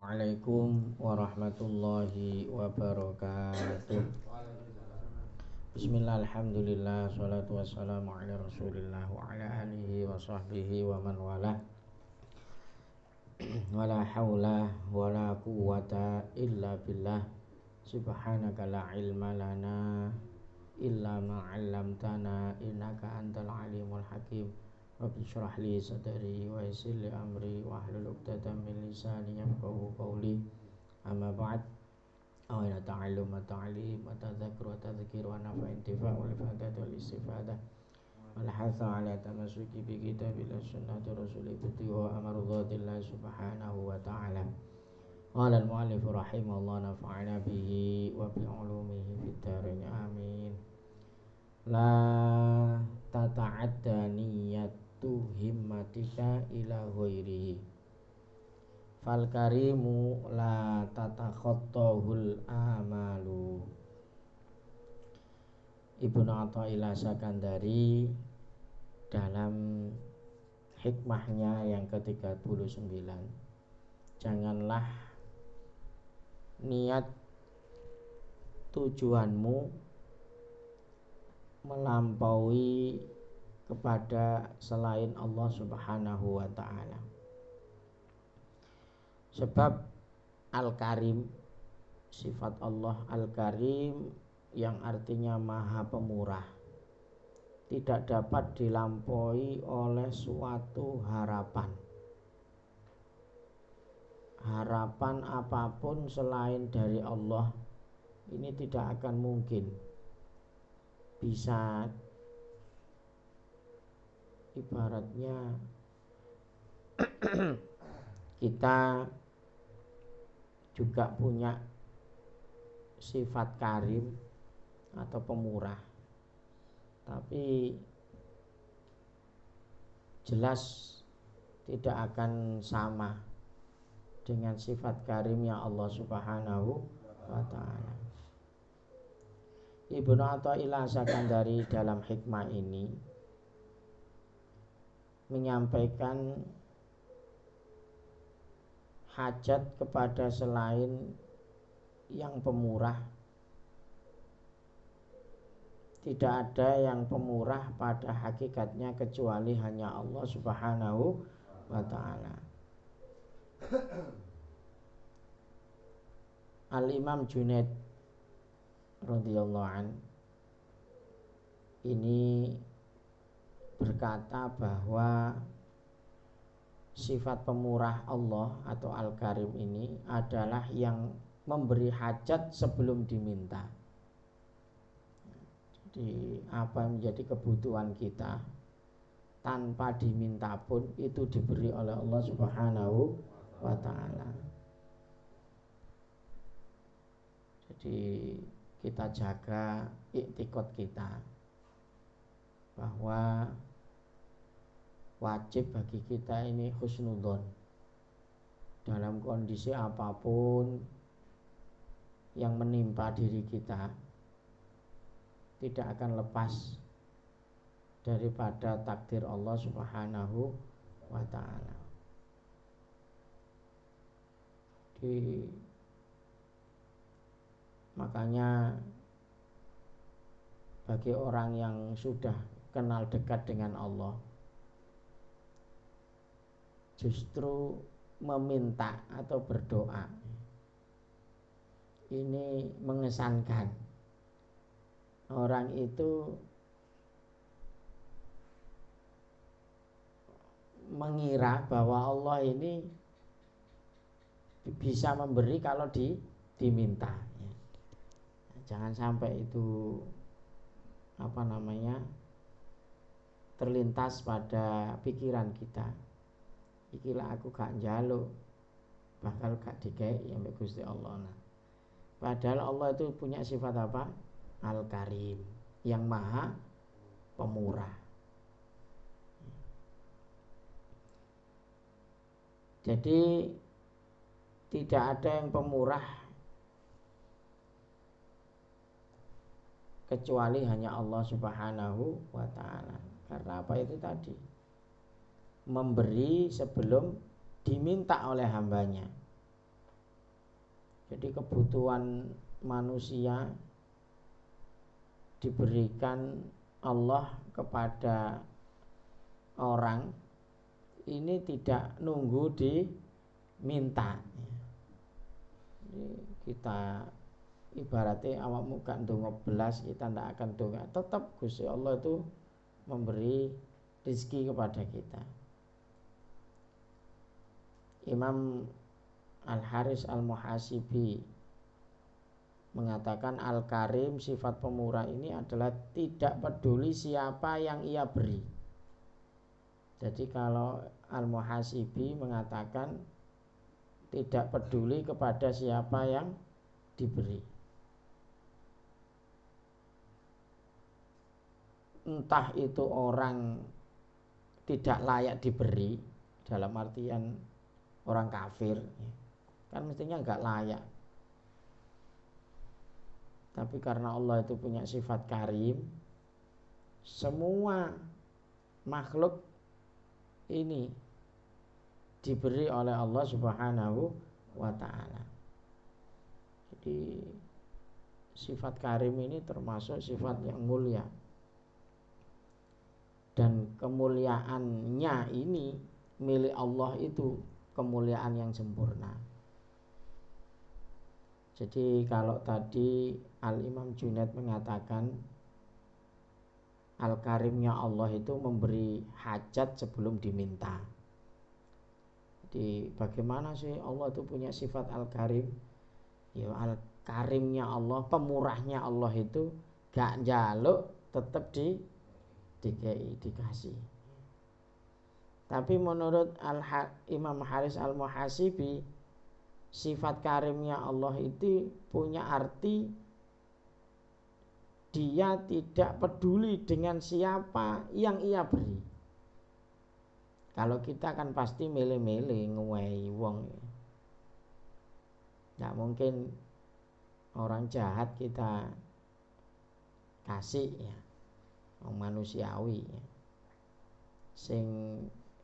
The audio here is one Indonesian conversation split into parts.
Assalamualaikum warahmatullahi wabarakatuh. Bismillah, alhamdulillah, salatu wassalamu ala rasulillah wa ala alihi wa sahbihi wa man walah. Wala hawla wala quwwata illa billah. Subhanaka la ilma lana illa ma 'allamtana innaka antal alimul hakim. Rabbi shrah li sadri wa yassir li amri wa hlul 'uqdatam min lisani yafqahu qawli. Amma ba'd. Awala ta'allum wa ta'lim wa tadhakkur wa tadhkir wa nafa intifa' wal ifadat wal istifadah wal hatha ala tamassuki bi kitabillah sunnati rasulih wa amrudhatillah subhanahu wa ta'ala. Qala al-mu'allif rahimahullah nafa'ana bihi wa bi ulumihi fid dharain amin. La tata'adda niyyatu himmatika ila ghairihi fal karimu la tatakhattahul amalu. Ibnu Athaillah Sakandari dalam hikmahnya yang ke-39, janganlah niat tujuanmu melampaui kepada selain Allah Subhanahu wa ta'ala. Sebab Al-Karim, sifat Allah Al-Karim yang artinya Maha Pemurah, tidak dapat dilampaui oleh suatu harapan. Harapan apapun selain dari Allah ini tidak akan mungkin bisa, ibaratnya kita juga punya sifat karim atau pemurah, tapi jelas tidak akan sama dengan sifat karimnya Allah Subhanahu wa ta'ala. Ibnu Athaillah Sakandari dalam hikmah ini menyampaikan hajat kepada selain yang pemurah. Tidak ada yang pemurah pada hakikatnya kecuali hanya Allah Subhanahu wa ta'ala. Al-Imam Junaid radhiyallahu an ini berkata bahwa sifat pemurah Allah atau Al-Karim ini adalah yang memberi hajat sebelum diminta. Jadi apa yang menjadi kebutuhan kita tanpa diminta pun itu diberi oleh Allah Subhanahu wa ta'ala. Jadi kita jaga iktikad kita bahwa wajib bagi kita ini husnudzon dalam kondisi apapun yang menimpa diri kita, tidak akan lepas daripada takdir Allah Subhanahu wa ta'ala. Makanya bagi orang yang sudah kenal dekat dengan Allah, justru meminta atau berdoa ini mengesankan. Orang itu mengira bahwa Allah ini bisa memberi kalau diminta. Jangan sampai itu terlintas pada pikiran kita. Ikilah aku gak njaluk, bakal gak dikei ambek Gusti Allah. Padahal Allah itu punya sifat apa? Al-Karim, yang Maha Pemurah. Jadi tidak ada yang pemurah kecuali hanya Allah Subhanahu wa ta'ala. Karena apa itu tadi? Memberi sebelum diminta oleh hambanya. Jadi kebutuhan manusia diberikan Allah kepada orang ini tidak nunggu diminta. Jadi kita ibaratnya awakmu gak ndonga belas, kita ndak akan donga. Tetap Gusti Allah itu memberi rezeki kepada kita. Imam Al-Haris Al-Muhasibi mengatakan Al-Karim, sifat pemurah ini adalah tidak peduli siapa yang ia beri. Jadi kalau Al-Muhasibi mengatakan tidak peduli kepada siapa yang diberi, entah itu orang tidak layak diberi, dalam artian orang kafir kan mestinya enggak layak, tapi karena Allah itu punya sifat karim, semua makhluk ini diberi oleh Allah Subhanahu wa ta'ala. Jadi sifat karim ini termasuk sifat yang mulia, dan kemuliaannya ini milik Allah itu kemuliaan yang sempurna. Jadi kalau tadi Al-Imam Junaid mengatakan Al-Karimnya Allah itu memberi hajat sebelum diminta. Jadi bagaimana sih Allah itu punya sifat Al-Karim? Ya Al-Karimnya Allah, pemurahnya Allah itu gak njaluk, tetap dikasih. Tapi menurut Imam Haris Al-Muhasibi, sifat karimnya Allah itu punya arti dia tidak peduli dengan siapa yang ia beri. Kalau kita kan pasti milih-milih ngewehi wong. Nggak mungkin orang jahat kita kasih ya, orang manusiawi ya. Sing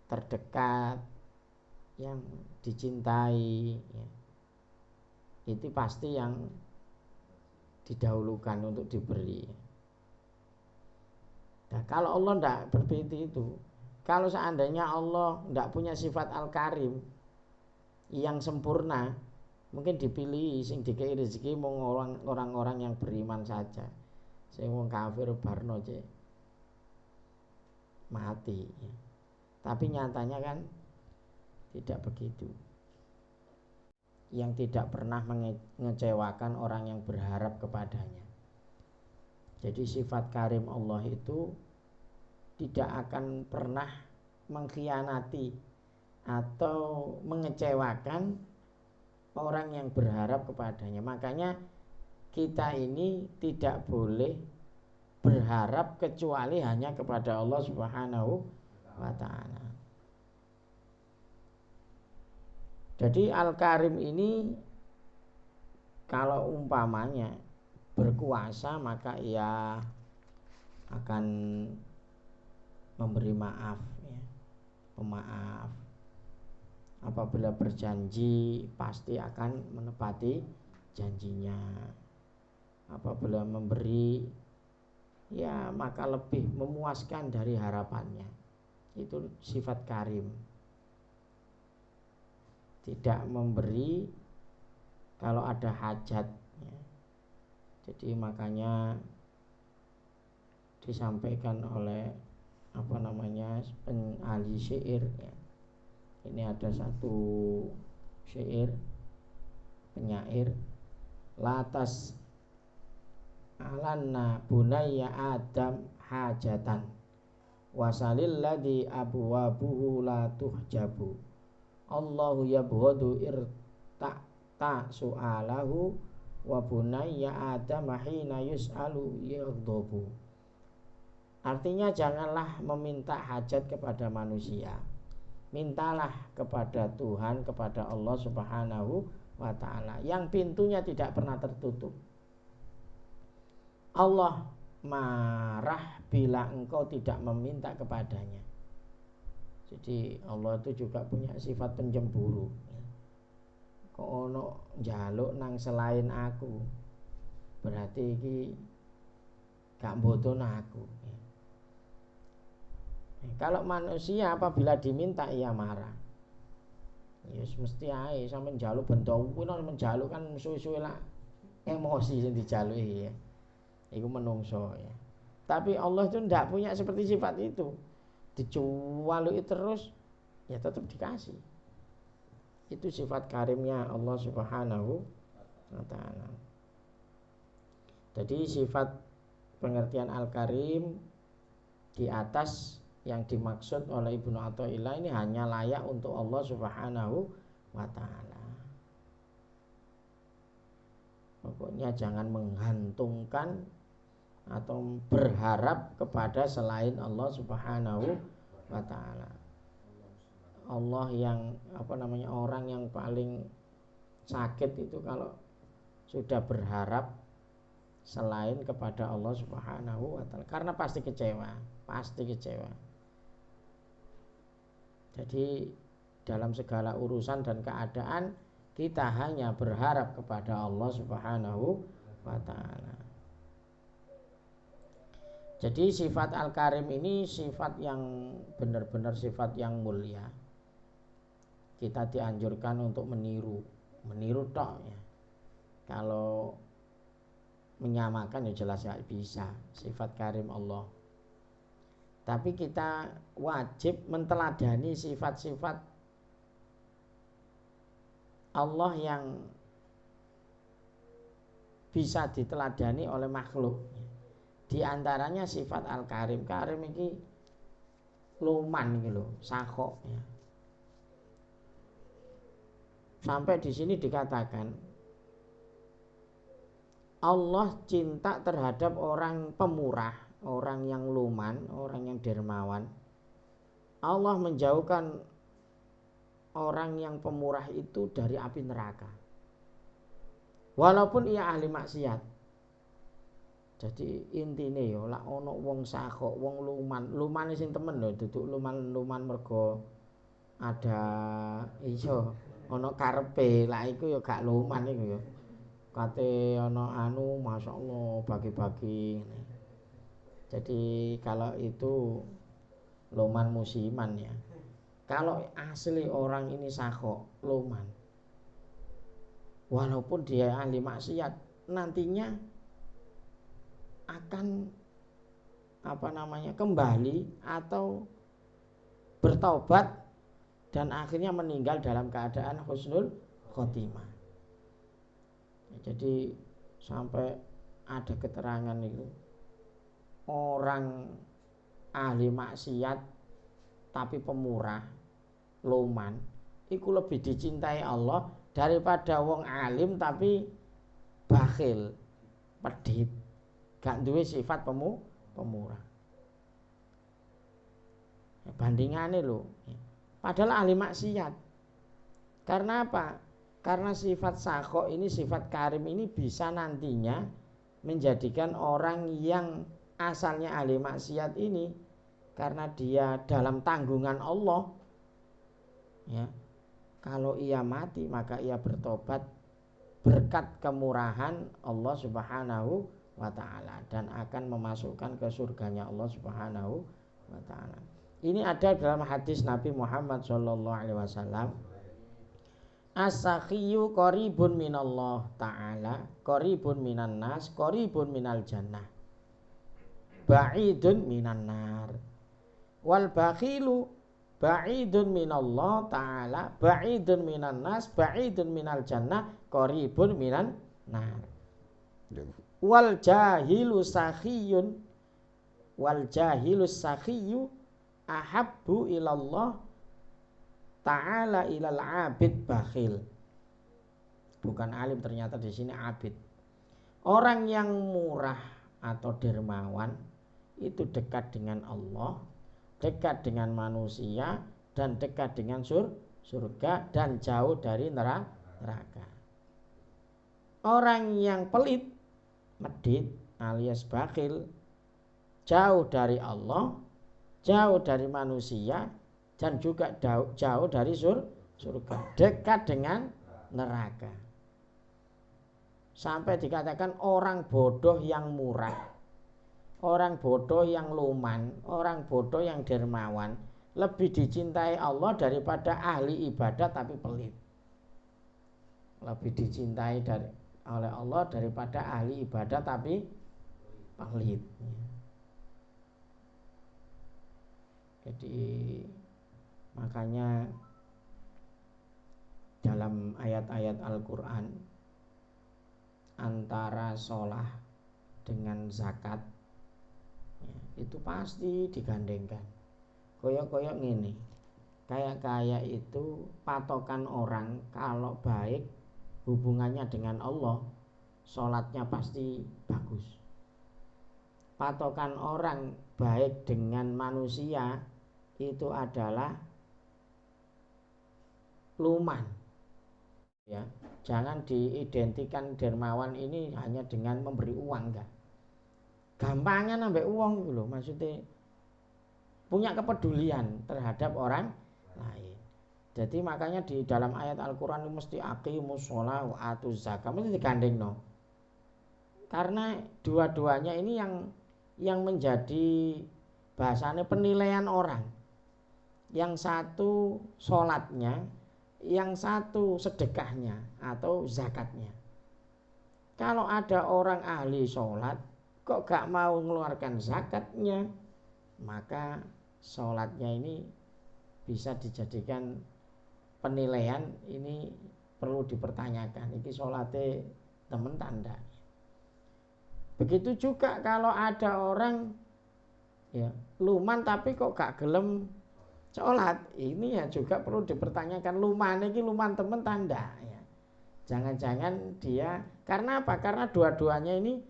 terdekat, yang dicintai ya, itu pasti yang didahulukan untuk diberi. Nah, kalau Allah tidak seperti itu, kalau seandainya Allah tidak punya sifat Al-Karim yang sempurna, mungkin dipilih sing dikei rezeki mung orang-orang yang beriman saja. Sing wong kafir barno cek mati ya. Tapi nyatanya kan tidak begitu. Yang tidak pernah mengecewakan orang yang berharap kepadanya. Jadi sifat karim Allah itu tidak akan pernah mengkhianati atau mengecewakan orang yang berharap kepadanya. Makanya kita ini tidak boleh berharap kecuali hanya kepada Allah Subhanahu wa ta'ala. Jadi Al-Karim ini kalau umpamanya berkuasa, maka ia akan memberi maaf ya, pemaaf. Apabila berjanji pasti akan menepati janjinya. Apabila memberi ya maka lebih memuaskan dari harapannya. Itu sifat karim. Tidak memberi kalau ada hajat ya. Jadi makanya disampaikan oleh ahli syair ya. Ini ada satu syair penyair, latas alanna bunayya adam hajatan wasalil ladzi abwabuhu la tuhjabu Allahu yabghadu irta su'alahu wa bunayya adam hina yus'alu yaghdabu. Artinya janganlah meminta hajat kepada manusia, mintalah kepada Tuhan, kepada Allah Subhanahu wa ta'ala yang pintunya tidak pernah tertutup. Allah marah bila engkau tidak meminta kepadanya. Jadi Allah itu juga punya sifat pencemburu. kok ono njaluk nang selain aku, berarti iki gak mboten aku. Kalau manusia apabila diminta ia marah. Ya mesti ae sampe njaluk benda kuwi nek menjaluk kan suwe-suwe lah emosi sing dijaluki ya. Iku menungso ya. Tapi Allah itu tidak punya seperti sifat itu. Dicuwaluki terus ya tetap dikasih. Itu sifat karimnya Allah Subhanahu wa ta'ala. Jadi sifat pengertian Al-Karim di atas yang dimaksud oleh Ibnu Athaillah ini hanya layak untuk Allah Subhanahu wa ta'ala. Pokoknya jangan menggantungkan atau berharap kepada selain Allah Subhanahu wa ta'ala. Allah yang orang yang paling sakit itu kalau sudah berharap selain kepada Allah Subhanahu wa ta'ala, karena pasti kecewa. Jadi dalam segala urusan dan keadaan kita hanya berharap kepada Allah Subhanahu wa ta'ala. Jadi sifat Al-Karim ini sifat yang benar-benar sifat yang mulia. Kita dianjurkan untuk meniru tok ya. Kalau menyamakan ya jelas gak bisa sifat karim Allah. Tapi kita wajib menteladani sifat-sifat Allah yang bisa diteladani oleh makhluk. Di antaranya sifat Al-Karim. Karim ini luman iki lho, sakhok ya. Sampai di sini dikatakan Allah cinta terhadap orang pemurah, orang yang luman, orang yang dermawan. Allah menjauhkan orang yang pemurah itu dari api neraka. Walaupun ia ahli maksiat. Jadi intine ya lak ono wong sakhok, wong luman sing temen lho, duduk luman mergo ada iso ono karepe, lak iku ya gak luman iku ya. Kate ono masyaallah bagi-bagi. Jadi kalau itu luman musiman ya. Kalau asli orang ini sakhok, luman, walaupun dia ahli maksiat, nantinya akan kembali atau bertaubat dan akhirnya meninggal dalam keadaan husnul khotimah. Jadi sampai ada keterangan itu orang ahli maksiat tapi pemurah, luman, itu lebih dicintai Allah daripada wong alim tapi bakhil, pedit, gak duwe sifat pemurah. Bandingannya lho. Padahal ahli maksiat. Karena apa? Karena sifat sakhok ini, sifat karim ini bisa nantinya menjadikan orang yang asalnya ahli maksiat ini, karena dia dalam tanggungan Allah ya, kalau ia mati maka ia bertobat berkat kemurahan Allah Subhanahu wa ta'ala dan akan memasukkan ke surganya Allah Subhanahu wa ta'ala. Ini ada dalam hadis Nabi Muhammad sallallahu alaihi wasallam, as-sakhiyu qaribun minallah ta'ala, qaribun minan nas, qaribun minal jannah, ba'idun minan nar. Wal bakhilu ba'idun minallah ta'ala, ba'idun minan nas, ba'idun minal jannah, qaribun minan nar. Wal jahilu sakhiyun, wal jahilu sakhiyu ahabbu ilallah ta'ala ilal abid bakhil. Bukan alim, ternyata di sini abid. Orang yang murah atau dermawan itu dekat dengan Allah, dekat dengan manusia, dan dekat dengan surga, dan jauh dari neraka. Orang yang pelit, medit alias bakhil, jauh dari Allah, jauh dari manusia, dan juga jauh dari surga, dekat dengan neraka. Sampai dikatakan orang bodoh yang murah, orang bodoh yang luman, orang bodoh yang dermawan lebih dicintai Allah daripada ahli ibadah tapi pelit. Lebih dicintai oleh Allah daripada ahli ibadah tapi pelit. Jadi makanya dalam ayat-ayat Al-Quran antara sholah dengan zakat itu pasti digandengkan. Koyok-koyok ngene, kayak itu patokan orang kalau baik hubungannya dengan Allah, sholatnya pasti bagus. Patokan orang baik dengan manusia itu adalah luman. Ya, jangan diidentikan dermawan ini hanya dengan memberi uang, enggak. Gampangan ambek uang gitu loh, maksudnya punya kepedulian terhadap orang lain. Jadi makanya di dalam ayat Al-Quran mesti aqimus sholah wa atuz zakat, mesti digandeng no. Karena dua-duanya ini yang menjadi bahasanya penilaian orang. Yang satu sholatnya, yang satu sedekahnya atau zakatnya. Kalau ada orang ahli sholat kok gak mau mengeluarkan zakatnya, maka sholatnya ini bisa dijadikan penilaian ini perlu dipertanyakan. Ini sholatnya temen tanda. Begitu juga kalau ada orang ya luman tapi kok gak gelem sholat, ini ya juga perlu dipertanyakan, luman ini luman temen tanda ya. Jangan-jangan dia karena apa? Karena dua-duanya ini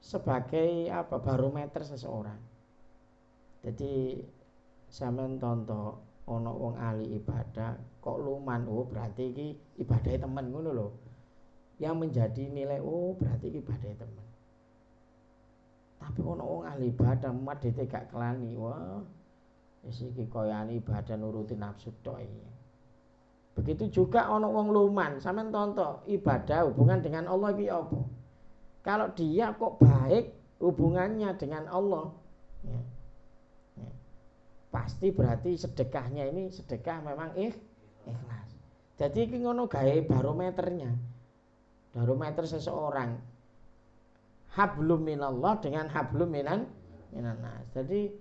sebagai barometer seseorang. Jadi sampean tonton ono wong ahli ibadah kok luman, oh berarti iki ibadahnya temen ngono lho. Yang menjadi nilai oh berarti iki ibadahnya temen. Tapi ono wong ahli ibadah mat gak kelani, wah iki koyane ibadah nuruti nafsu tok iki. Begitu juga ono wong luman, sampean tonton ibadah hubungan dengan Allah iki apa? Kalau dia kok baik hubungannya dengan Allah, ya, pasti berarti sedekahnya ini sedekah memang ikhlas. Jadi iki ngono gawe barometernya. Barometer seseorang hablum minallah dengan hablum minan nas. Jadi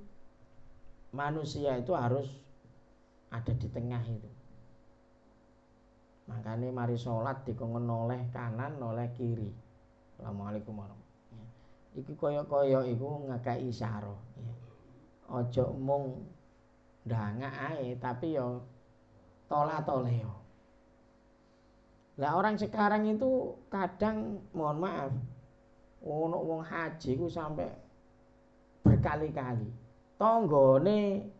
manusia itu harus ada di tengah itu. Makanya mari sholat dikongkon noleh kanan noleh kiri. Assalamualaikum warahmatullahi wabarakatuh. Iki koyo-koyo iku ngakai isyarah ya. Ojo mung ndangak ae tapi yo tola-toleo. Lah orang sekarang itu kadang mohon maaf ono wong haji ku sampai berkali-kali tonggone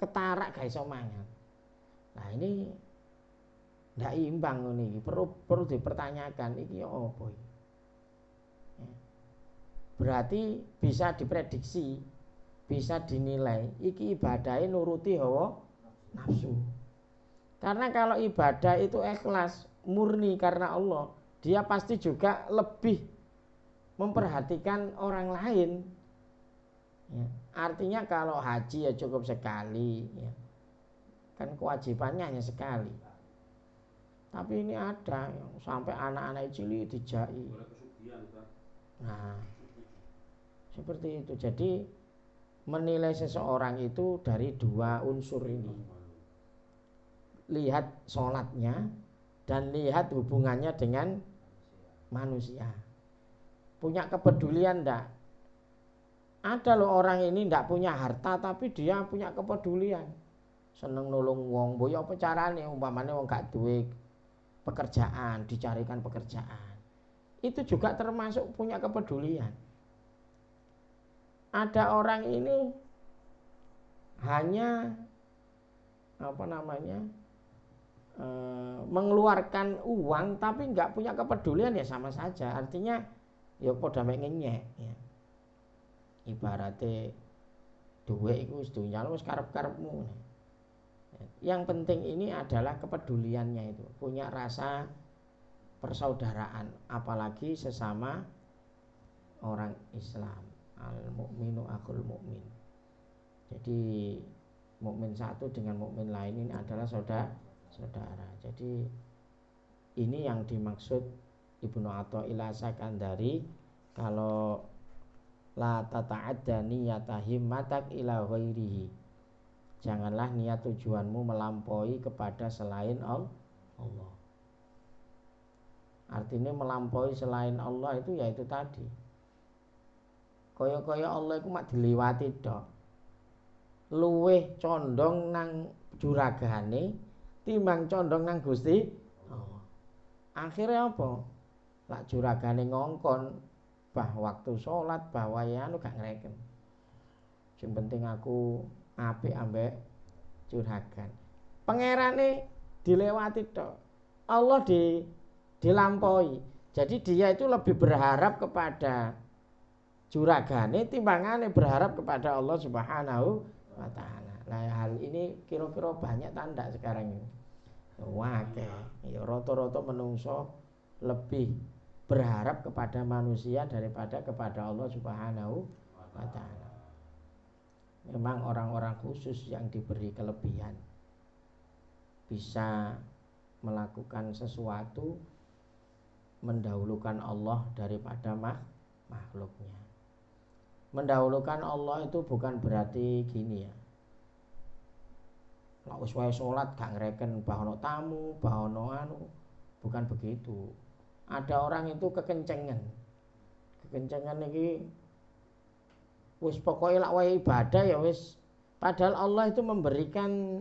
ketarak gak iso mangan. Nah ini ndak imbang ngene iki, perlu dipertanyakan iki apa iki. Berarti bisa diprediksi, bisa dinilai iki ibadahnya nuruti hawa nafsu. Karena kalau ibadah itu ikhlas, murni karena Allah, dia pasti juga lebih memperhatikan orang lain. Ya, artinya kalau haji ya cukup sekali, ya. Kan kewajibannya hanya sekali. Tapi ini ada yang sampai anak-anak cilik dijai. Nah, seperti itu. Jadi menilai seseorang itu dari dua unsur ini. Lihat sholatnya dan lihat hubungannya dengan manusia. Punya kepedulian enggak? Ada loh orang ini enggak punya harta tapi dia punya kepedulian. Seneng nolong wong, boyo apa carane umpamane wong gak duwe pekerjaan, dicarikan pekerjaan. Itu juga termasuk punya kepedulian. Ada orang ini hanya mengeluarkan uang tapi nggak punya kepedulian, ya sama saja. Artinya ya padha mek ngenyek ya. Ibaratnya duit itu sedunia wis karep-karepmu. Yang penting ini adalah kepeduliannya itu, punya rasa persaudaraan, apalagi sesama orang Islam. Al mukminu akhul mukmin. Jadi mukmin satu dengan mukmin lain ini adalah saudara. Jadi ini yang dimaksud Ibnu Athaillah Sakandari, kalau la tata'adda niyata himmatak ila ghairihi, janganlah niat tujuanmu melampaui kepada selain Allah. Artinya melampaui selain Allah itu yaitu tadi, kaya Allah itu mak diliwati tok, luweh condong nang juragane timbang condong nang Gusti Allah. Akhirnya apa? Lak juragane ngongkon bah waktu sholat bahwa ya anu gak ngreken. Sing penting aku apik ambek juragan. Pangerane dilewati tok, Allah dilampaui. Jadi dia itu lebih berharap kepada juragane timbangane berharap kepada Allah Subhanahu wa taala. Nah, hal ini kira-kira banyak tanda sekarang ini. Wakeh, ya rata-rata menungso lebih berharap kepada manusia daripada kepada Allah Subhanahu wa taala. Memang orang-orang khusus yang diberi kelebihan bisa melakukan sesuatu mendahulukan Allah daripada makhluknya. Mendahulukan Allah itu bukan berarti gini ya, lah wis wae salat gak ngreken bahono tamu, bahono anu, bukan begitu. Ada orang itu kekencengan iki wis pokoknya lak wae ibadah ya wis, padahal Allah itu memberikan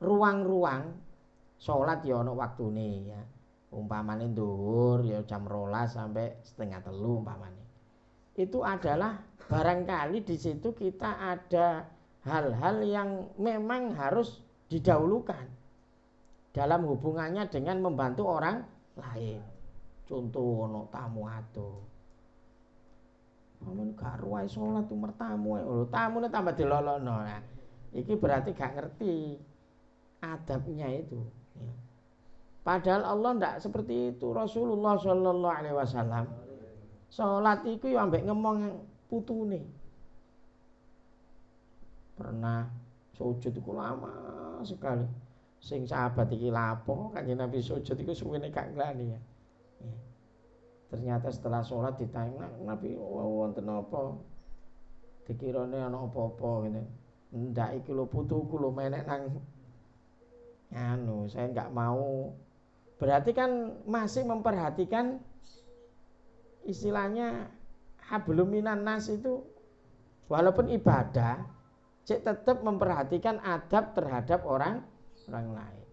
ruang-ruang salat ya ana waktune ya. Umpamane zuhur ya jam 12 sampai setengah 3 umpamane. Itu adalah barangkali di situ kita ada hal-hal yang memang harus didahulukan dalam hubungannya dengan membantu orang lain. Contoh ono tamu ado, amun gak ruwai salat umur tamu, tamune tambah dilolokno. Nah, iki berarti gak ngerti adabnya itu ya. Padahal Allah ndak seperti itu. Rasulullah Shallallahu Alaihi Wasallam salat iku yo ambek ngomong putune. Pernah sujud iku lama sekali. Sing sahabat iki lapo Kanjeng Nabi sujud iku suwene gak nglani ya. Ternyata setelah sholat ditanya Nabi, wonten apa? Dikirane ana apa-apa ngene. Ndak iki lho putuku lho menek nang anu, saya enggak mau. Berarti kan masih memperhatikan istilahnya hablum minan nas itu, walaupun ibadah cek tetap memperhatikan adab terhadap orang lain.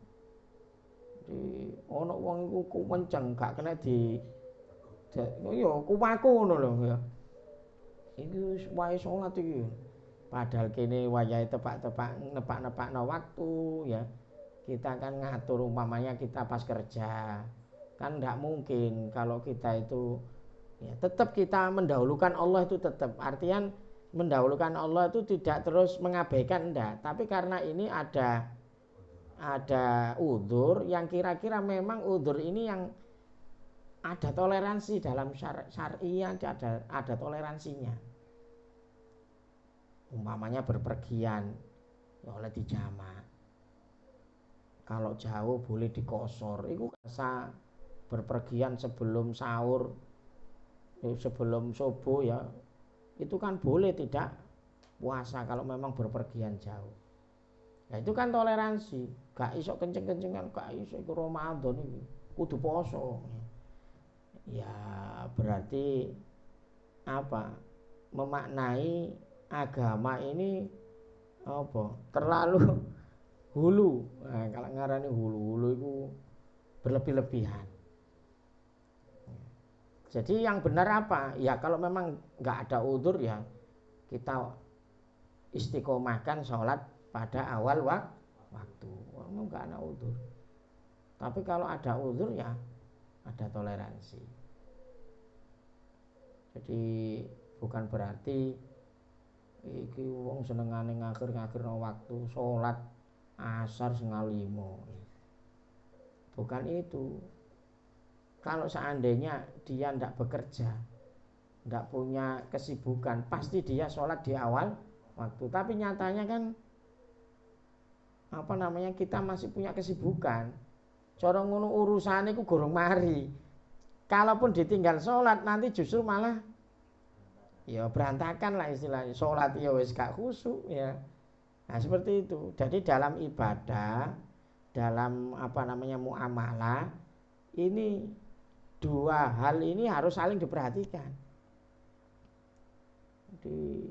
Di ono wong iku kumenceng gak kena di ya kuwaku ngono lho ya. Iki wae salat iki. Padahal kene wayahe tepak-tepak nepak-nepakno waktu ya. Kita kan ngatur umpamanya kita pas kerja. Kan enggak mungkin kalau kita itu ya tetap kita mendahulukan Allah itu tetap. Artian mendahulukan Allah itu tidak terus mengabaikan enggak, tapi karena ini ada udzur yang kira-kira memang udzur ini yang ada toleransi dalam syariah, ada toleransinya. Umpamanya berpergian ya oleh dijamak. Kalau jauh boleh dikosor. Itu bisa berpergian sebelum sahur, sebelum subuh ya. Itu kan boleh tidak puasa kalau memang berpergian jauh. Ya itu kan toleransi. Gak iso kenceng-kencengan, gak iso iku Ramadan iki. Kudu poso. Ya berarti apa? Memaknai agama ini apa? Terlalu hulu. Nah, kalau ngarani hulu itu berlebih-lebihan. Jadi yang benar apa? Ya kalau memang nggak ada udzur ya kita istiqomahkan sholat pada awal waktu. Memang nggak ada udzur. Tapi kalau ada udzur ya ada toleransi. Jadi bukan berarti iki wong senengane ngakhir-ngakhirno waktu sholat asar 4:30. Bukan itu. kalau seandainya dia tidak bekerja, tidak punya kesibukan, pasti dia sholat di awal waktu. Tapi nyatanya kan kita masih punya kesibukan. Cara ngono urusane ku gorong mari. Kalaupun ditinggal sholat nanti justru malah ya berantakan lah istilahnya. Sholat ya wis gak khusyuk ya. Nah seperti itu. Jadi dalam ibadah, dalam muamalah, ini dua hal ini harus saling diperhatikan. Di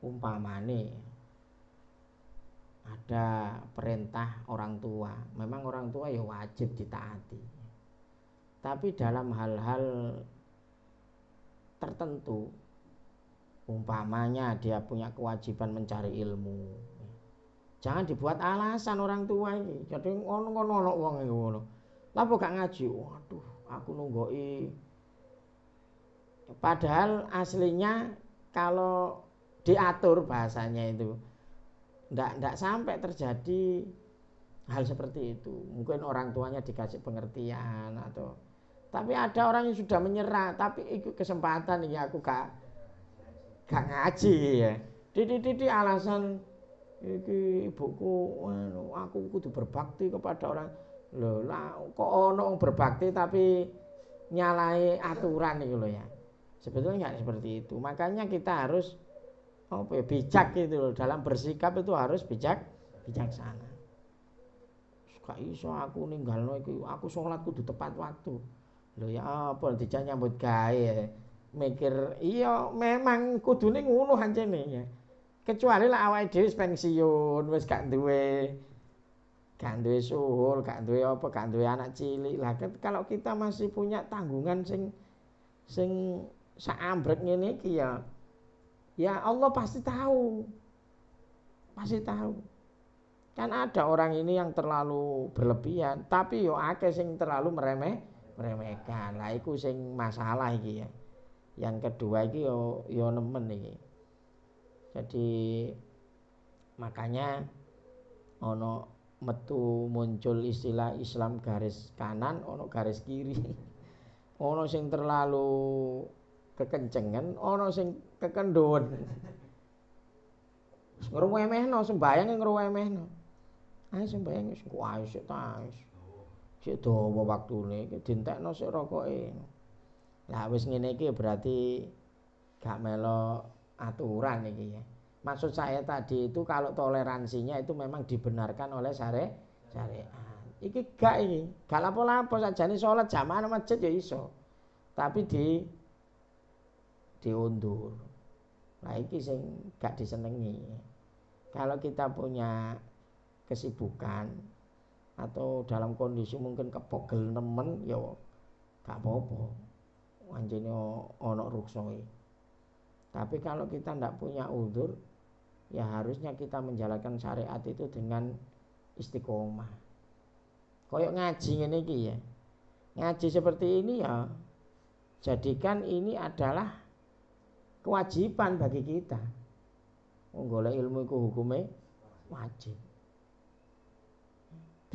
umpamane ada perintah orang tua, memang orang tua ya wajib ditaati. Tapi dalam hal-hal tertentu, umpamanya dia punya kewajiban mencari ilmu, jangan dibuat alasan orang tua ini. Jadi ngono-ngono wong ngono. Lah kok gak ngaji? Waduh, aku nunggoki. Padahal aslinya kalau diatur bahasanya itu ndak sampai terjadi hal seperti itu. Mungkin orang tuanya dikasih pengertian atau, tapi ada orang yang sudah menyerah, tapi ikut kesempatan ini aku gak ngaji ya. Di alasan iki ibuku aku kudu berbakti kepada orang. Loh lah kok ono berbakti tapi nyalahi aturan itu loh ya. Sebetulnya nggak seperti itu. Makanya kita harus bijak gitu loh. Dalam bersikap itu harus bijaksana. Gak iso aku ninggalno iki, aku sholat kudu tepat waktu. Loh ya apa dijak nyambut gawe mikir iya memang kudune ngono hancene ya. Kecuali lah awake dhewe wis pensiun, wis gak duwe suhul, gak duwe anak cilik. Lah kalau kita masih punya tanggungan sing saambrek ngene iki ya Allah pasti tahu. Kan ada orang ini yang terlalu berlebihan, tapi yo akeh sing terlalu meremehkan. Lah iku sing masalah iki ya. Yang kedua iki yo nemen iki. Jadi makanya ono muncul istilah Islam garis kanan, ono garis kiri. Ono sing terlalu kekencengan, ono sing kekendhon. Ngruwemehno sembayang ngruwemehno. Ayo sembayang wis kuwi sik ta wis. Sik dawa waktune iki dientekno sik rokoke. Lah wis ngene iki berarti gak melok aturan iki ya. Maksud saya tadi itu kalau toleransinya itu memang dibenarkan oleh syariat. Iki gak lapo-lapo sajane salat jamaah nang masjid ya iso. Tapi diundur. Nah iki sing gak disenengi. Kalau kita punya kesibukan atau dalam kondisi mungkin kepogel nemen ya gak apa-apa. Anjene ana ruksoe. Tapi kalau kita ndak punya uzur, ya harusnya kita menjalankan syariat itu dengan istiqomah. Koyok ngaji ngene iki ya. Ngaji seperti ini ya jadikan ini adalah kewajiban bagi kita. Golek ilmu iku hukume wajib.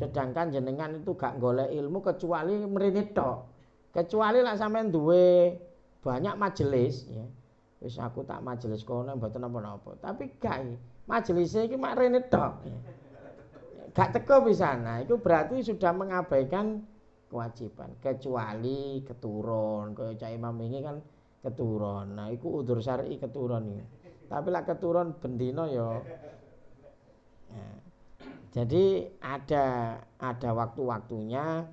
Sedangkan jenengan itu gak golek ilmu kecuali mrene tok. Kecuali lak sampean duwe banyak majelis ya. Wis aku tak majelis kono mboten napa-napa. Tapi gak majelise iki mak rene tok. Gak teko pisana, itu berarti sudah mengabaikan kewajiban. Kecuali keturun, kaya Cak Imam ini kan keturun. Nah, iku udzur syar'i keturun iki. Tapi lah keturun bendina ya. Nah, jadi ada waktu-waktunya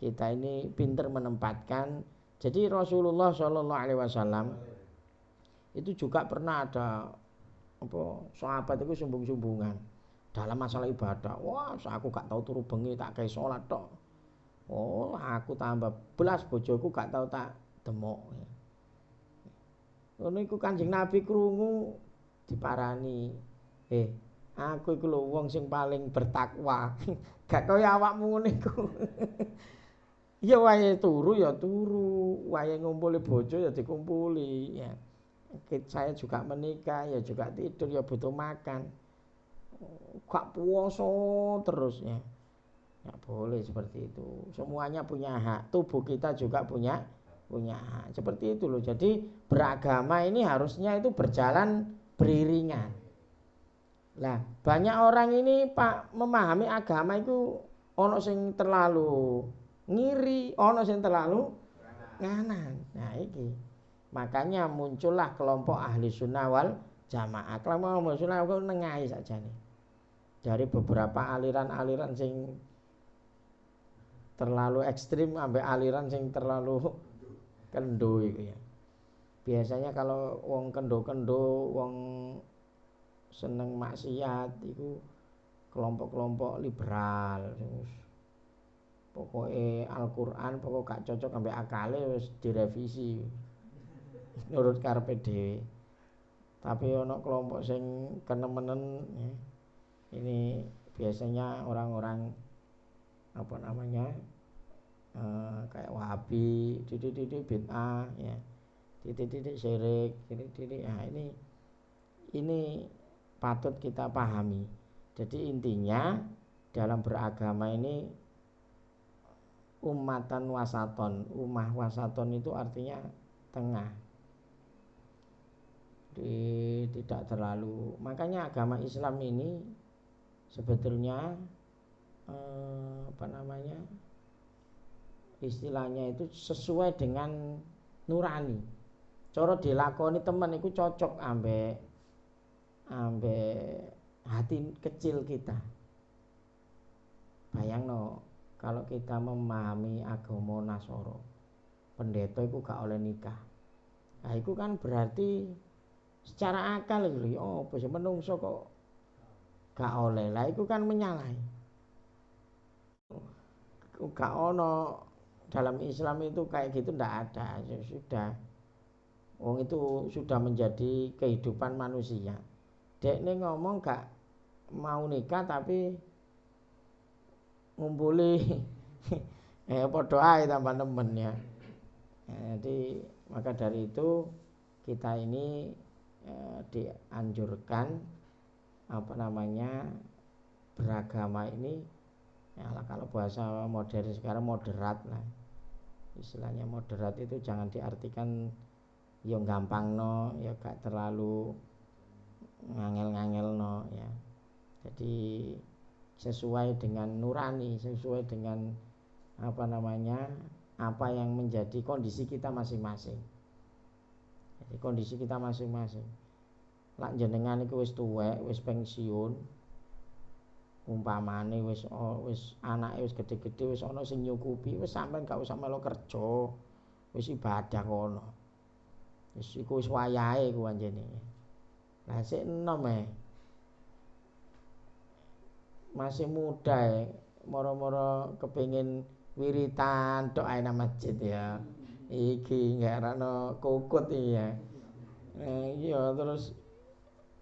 kita ini pinter menempatkan. Jadi Rasulullah SAW itu juga pernah ada sahabat itu sumbung-sumbungan dalam masalah ibadah. Wah, aku gak tahu turu bengi tak kayak sholat tok. Oh, aku tambah belas bojoku gak tahu tak demok. Ngono iku Kanjeng Nabi krungu diparani. Aku iku lho wong sing paling bertakwa. Gak kaya awakmu ngene iku. Ya wae turu ya turu, wae ngumpuli bojo ya dikumpuli ya. Saya juga menikah ya juga tidur ya butuh makan. Gak puasa terus ya. Nggak boleh seperti itu. Semuanya punya hak. Tubuh kita juga punya hak. Seperti itu loh. Jadi beragama ini harusnya itu berjalan beriringan. Lah, banyak orang ini Pak memahami agama itu ono sing terlalu ngiri, ono sing terlalu nganan. Nah, iki. Makanya muncullah kelompok ahli sunnah wal jamaah. Kelompok ahli sunnah itu nengahi saja nih. Dari beberapa aliran-aliran sing terlalu ekstrim sampai aliran sing terlalu kendo itu ya. Biasanya kalau wong kendo-kendo, wong seneng maksiat itu kelompok-kelompok liberal. Pokoknya Al-Quran pokok gak cocok sampai akale wis direvisi menurut karepe dhewe. Tapi ono kelompok sing kenemenen ya. Ini biasanya orang-orang apa namanya kayak Wahabi, titik-titik bid'ah ya, titik-titik syirik, titik-titik ya, ini patut kita pahami. Jadi intinya dalam beragama ini ummatan wasaton. Ummah wasaton itu artinya tengah, tidak terlalu. Makanya agama Islam ini sebetulnya apa namanya istilahnya itu sesuai dengan nurani. Cara dilakoni teman itu cocok ambek hati kecil kita. Bayangno kalau kita memahami agama Nasoro, pendeta itu gak oleh nikah. Nah itu kan berarti secara akal gitu. Oh, bisa menungso kok gak oleh. Lah itu kan menyalahi. Gak ono dalam Islam itu kayak gitu ndak ada. Ya sudah. Wong itu sudah menjadi kehidupan manusia. Dekne ngomong gak mau nikah tapi ngumpuli padha ae tambah nemen ya. Jadi maka dari itu kita ini dianjurkan apa namanya beragama ini ya lah, kalau bahasa modern sekarang moderat lah. Istilahnya moderat itu jangan diartikan yo gampang no, ya gak terlalu ngangel-ngangel no ya. Jadi sesuai dengan nurani, sesuai dengan apa namanya apa yang menjadi kondisi kita masing-masing. Jadi kondisi kita masing-masing. Lak jenengan iku wis tuwek, wis pensiun, umpamane wis anake wis gede-gede, wis ana sing nyukupi, wis sampean gak usah melu kerja, wis ibadah kono. Wis iku wis wayahe ku anjene. Lah sik enom masih muda moro-moro kepengin wiritan tok ae nang masjid ya. Iki ngarano kokot iki ya. Iya terus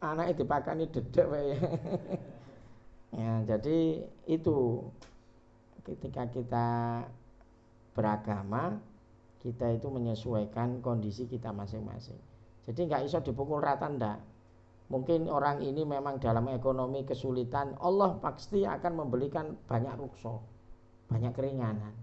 anake dipakani dedek wae. Ya, jadi itu ketika kita beragama kita itu menyesuaikan kondisi kita masing-masing. Jadi nggak iso dipukul rata ndak. Mungkin orang ini memang dalam ekonomi kesulitan, Allah pasti akan memberikan banyak rukso, banyak keringanan.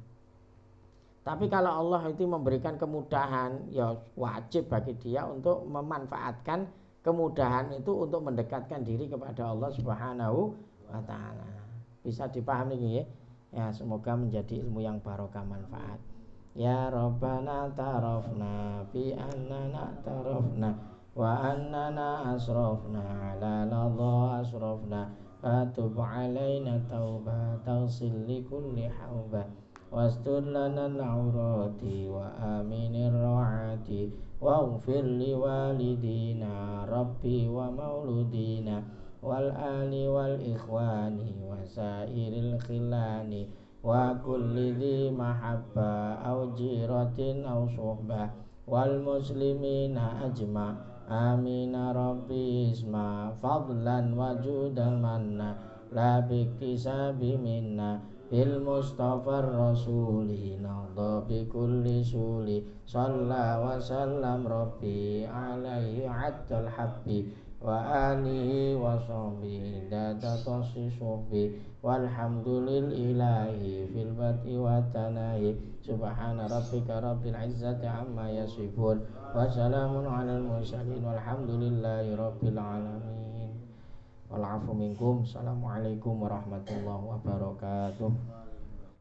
Tapi kalau Allah itu memberikan kemudahan, ya wajib bagi dia untuk memanfaatkan kemudahan itu untuk mendekatkan diri kepada Allah Subhanahu wa ta'ala. Bisa dipahami ya? Ya, semoga menjadi ilmu yang barokah manfaat. Ya Rabbana tarafna fi annana tarafna wa annana asrafna ala ladha asrafna fatub alaina tauba tawsil li kulli hauba wastur lana al-aurati wa aminir ra'ati waghfir li walidina rabbi wa mauludina wal ali wal ikhwani wa sairil khilani wa kulli dhi mahabba au jiratin au suhbah wal muslimina ajma amina rabbi isma fadlan wa judal manna la biktisabi minna bil mustafa rasuli nadha bi kulli suli salla wa sallam rabbi alaihi atal habbi wa alihi wa sahbihi data tasisufi walhamdulillahi fil bati wa tanahi subhana rabbika rabbil izzati amma yasifun wa salamun alal mursalin walhamdulillahi rabbil alamin. Wal afu minkum. Assalamualaikum warahmatullahi wabarakatuh.